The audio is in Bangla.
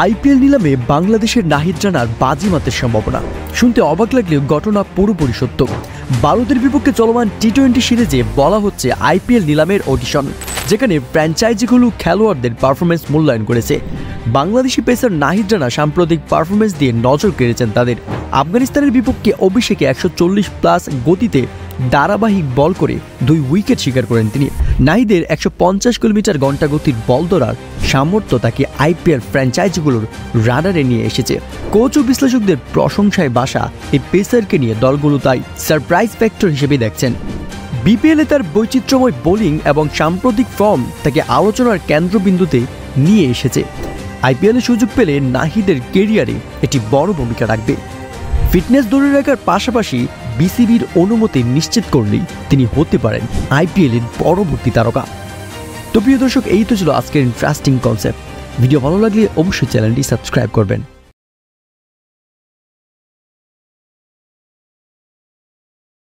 আইপিএল নিলামে বাংলাদেশের নাহিদ রানার বাজিমাতের সম্ভাবনা। শুনতে অবাক লাগলেও ঘটনা পুরোপুরি সত্য। ভারতের বিপক্ষে চলমান টি-20 সিরিজে বলা হচ্ছে আইপিএল নিলামের অডিশন, যেখানে ফ্র্যাঞ্চাইজিগুলো খেলোয়াড়দের পারফরমেন্স মূল্যায়ন করেছে। বাংলাদেশি পেসার নাহিদ রানা সাম্প্রতিক পারফরমেন্স দিয়ে নজর কেড়েছেন তাদের। আফগানিস্তানের বিপক্ষে অভিষেকে 140+ গতিতে ধারাবাহিক বল করে 2 উইকেট শিকার করেন তিনি। নাহিদের 150 কিলোমিটার ঘন্টা গতির বল ধরার সামর্থ্য তাকে আইপিএল ফ্র্যাঞ্চাইজিগুলোর রাডারে নিয়ে এসেছে। কোচ ও বিশ্লেষকদের প্রশংসায় বাসা এই পেসারকে নিয়ে দলগুলো তাই সারপ্রাইজ ফ্যাক্টর হিসেবে দেখছেন। বিপিএলে তার বৈচিত্র্যময় বোলিং এবং সাম্প্রতিক ফর্ম তাকে আলোচনার কেন্দ্রবিন্দুতে নিয়ে এসেছে। আইপিএলে সুযোগ পেলে নাহিদের কেরিয়ারে এটি বড় ভূমিকা রাখবে। ফিটনেস ধরে রাখার পাশাপাশি বিসিবির অনুমতি নিশ্চিত করলেই তিনি হতে পারেন আইপিএলের পরবর্তী তারকা। তো প্রিয় দর্শক, এই তো ছিল আজকের ইন্টারেস্টিং কনসেপ্ট। ভিডিও ভালো লাগলে অবশ্যই চ্যানেলটি সাবস্ক্রাইব করবেন।